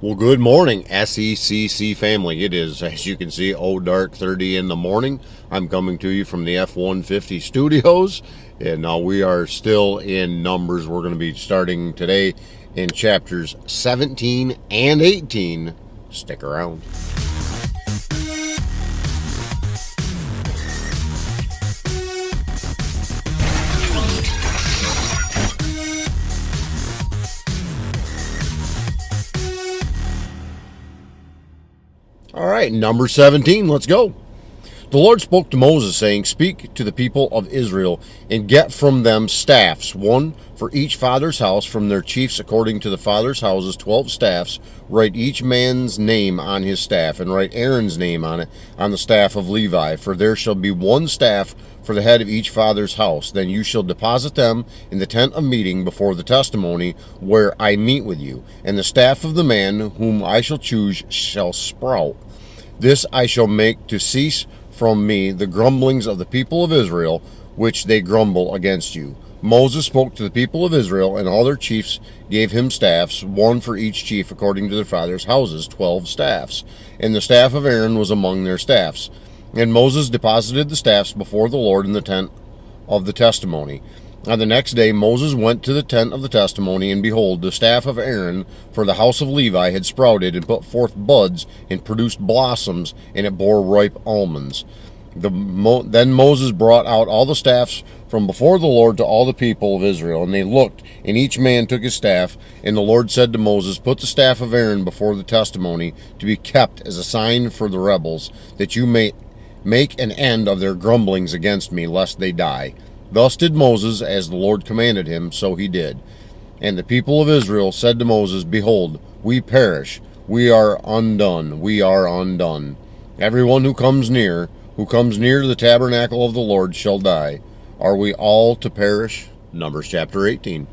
Well, good morning, SECC family. It is, as you can see, dark 30 in the morning. I'm coming to you from the F-150 studios, and now we are still in Numbers. We're going to be starting today in chapters 17 and 18. Stick around. All right, number 17, let's go. The Lord spoke to Moses, saying, Speak to the people of Israel, and get from them staffs, one for each father's house, from their chiefs according to the father's houses, 12 staffs. Write each man's name on his staff, and write Aaron's name on it, on the staff of Levi. For there shall be one staff for the head of each father's house. Then you shall deposit them in the tent of meeting before the testimony, where I meet with you. And the staff of the man whom I shall choose shall sprout. This I shall make to cease from me the grumblings of the people of Israel, which they grumble against you. Moses spoke to the people of Israel, and all their chiefs gave him staffs, one for each chief according to their fathers' houses, 12 staffs. And the staff of Aaron was among their staffs. And Moses deposited the staffs before the Lord in the tent of the testimony. On the next day Moses went to the tent of the testimony, and behold, the staff of Aaron for the house of Levi had sprouted and put forth buds and produced blossoms, and it bore ripe almonds. Then Moses brought out all the staffs from before the Lord to all the people of Israel, and they looked, and each man took his staff. And the Lord said to Moses, Put the staff of Aaron before the testimony, to be kept as a sign for the rebels, that you may make an end of their grumblings against me, lest they die. Thus did Moses, as the Lord commanded him, so he did. And the people of Israel said to Moses, Behold, we perish, we are undone, we are undone. Everyone who comes near to the tabernacle of the Lord shall die. Are we all to perish? Numbers chapter 18.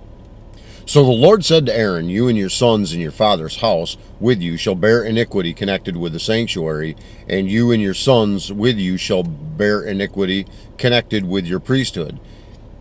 So the Lord said to Aaron, You and your sons and your father's house with you shall bear iniquity connected with the sanctuary, and you and your sons with you shall bear iniquity connected with your priesthood.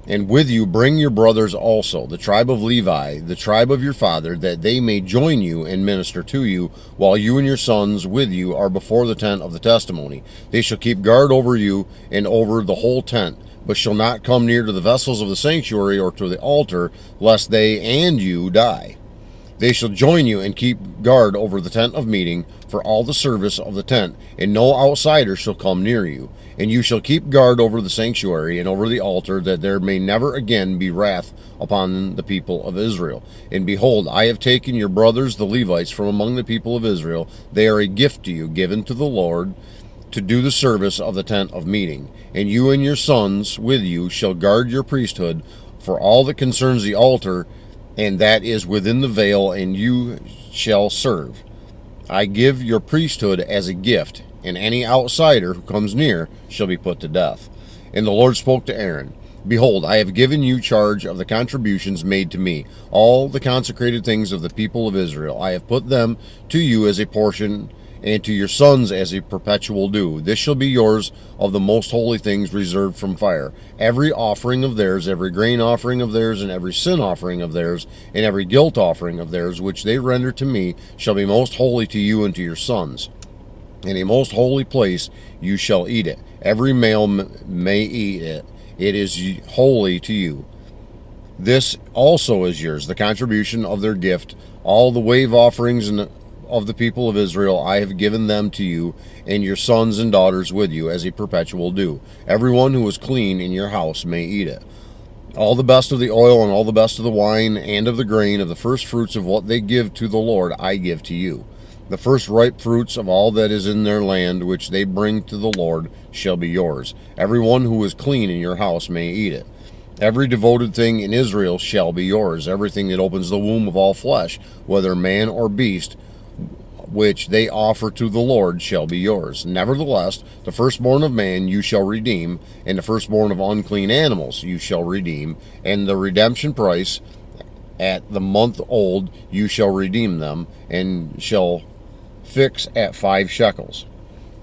And with you bring your brothers also, the tribe of Levi, the tribe of your father, that they may join you and minister to you, while you and your sons with you are before the tent of the testimony. They shall keep guard over you and over the whole tent, but shall not come near to the vessels of the sanctuary or to the altar, lest they and you die. They shall join you and keep guard over the tent of meeting for all the service of the tent, and no outsider shall come near you. And you shall keep guard over the sanctuary and over the altar, that there may never again be wrath upon the people of Israel. And behold, I have taken your brothers the Levites from among the people of Israel. They are a gift to you, given to the Lord, to do the service of the tent of meeting. And you and your sons with you shall guard your priesthood for all that concerns the altar, and that is within the veil, and you shall serve. I give your priesthood as a gift, and any outsider who comes near shall be put to death. And the Lord spoke to Aaron, Behold, I have given you charge of the contributions made to me, all the consecrated things of the people of Israel. I have put them to you as a portion, and to your sons as a perpetual due. This shall be yours of the most holy things reserved from fire. Every offering of theirs, every grain offering of theirs, and every sin offering of theirs, and every guilt offering of theirs, which they render to me, shall be most holy to you and to your sons. In a most holy place you shall eat it. Every male may eat it. It is holy to you. This also is yours, the contribution of their gift, all the wave offerings of the people of Israel. I have given them to you and your sons and daughters with you as a perpetual due. Everyone who is clean in your house may eat it. All the best of the oil and all the best of the wine and of the grain, of the first fruits of what they give to the Lord, I give to you. The first ripe fruits of all that is in their land, which they bring to the Lord, shall be yours. Everyone who is clean in your house may eat it. Every devoted thing in Israel shall be yours. Everything that opens the womb of all flesh, whether man or beast, which they offer to the Lord, shall be yours. Nevertheless, the firstborn of man you shall redeem, and the firstborn of unclean animals you shall redeem, and the redemption price at the month old you shall redeem them, and shall fix at 5 shekels.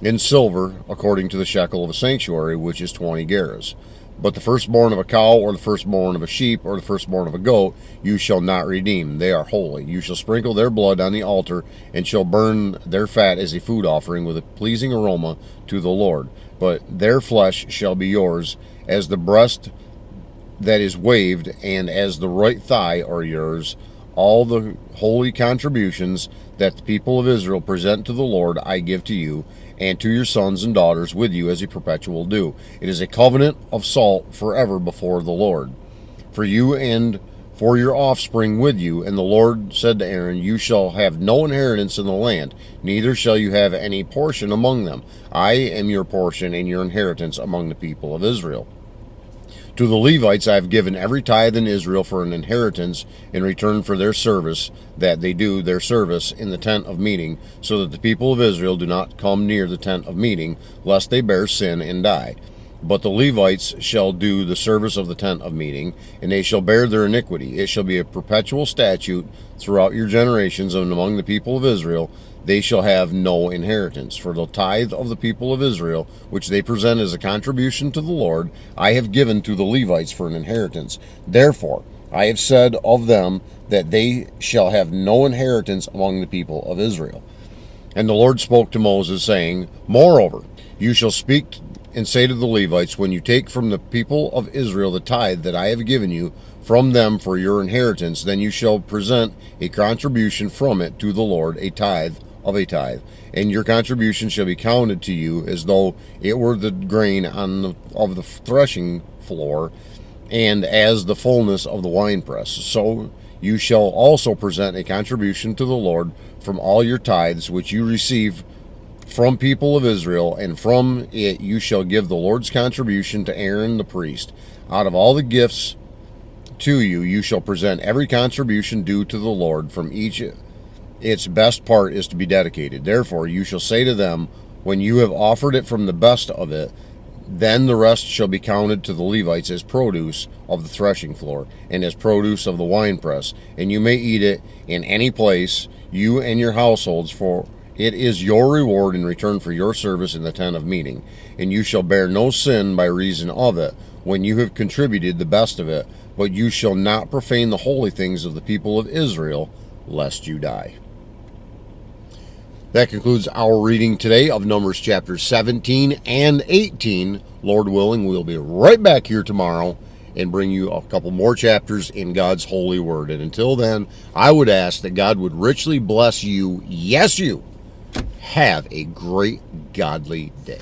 In silver, according to the shekel of a sanctuary, which is 20 gerahs. But the firstborn of a cow, or the firstborn of a sheep, or the firstborn of a goat, you shall not redeem. They are holy. You shall sprinkle their blood on the altar, and shall burn their fat as a food offering with a pleasing aroma to the Lord. But their flesh shall be yours, as the breast that is waved, and as the right thigh are yours. All the holy contributions that the people of Israel present to the Lord I give to you, and to your sons and daughters with you as a perpetual due. It is a covenant of salt forever before the Lord, for you and for your offspring with you. And the Lord said to Aaron, you shall have no inheritance in the land, neither shall you have any portion among them. I am your portion and your inheritance among the people of Israel. To the Levites I have given every tithe in Israel for an inheritance in return for their service, that they do their service in the tent of meeting, so that the people of Israel do not come near the tent of meeting, lest they bear sin and die. But the Levites shall do the service of the tent of meeting, and they shall bear their iniquity. It shall be a perpetual statute throughout your generations, and among the people of Israel they shall have no inheritance. For the tithe of the people of Israel, which they present as a contribution to the Lord, I have given to the Levites for an inheritance. Therefore I have said of them that they shall have no inheritance among the people of Israel. And the Lord spoke to Moses, saying, Moreover, you shall speak and say to the Levites, when you take from the people of Israel the tithe that I have given you from them for your inheritance, then you shall present a contribution from it to the Lord, a tithe of a tithe, and your contribution shall be counted to you as though it were the grain of the threshing floor, and as the fullness of the winepress. So you shall also present a contribution to the Lord from all your tithes which you receive from people of Israel, and from it you shall give the Lord's contribution to Aaron the priest. Out of all the gifts to you, you shall present every contribution due to the Lord. From each its best part is to be dedicated. Therefore you shall say to them, when you have offered it from the best of it, then the rest shall be counted to the Levites as produce of the threshing floor, and as produce of the winepress, and you may eat it in any place, you and your households, for it is your reward in return for your service in the tent of meeting. And you shall bear no sin by reason of it, when you have contributed the best of it, but you shall not profane the holy things of the people of Israel, lest you die. That concludes our reading today of Numbers chapters 17 and 18. Lord willing, we'll be right back here tomorrow and bring you a couple more chapters in God's holy word. And until then, I would ask that God would richly bless you. Yes, you. Have a great godly day.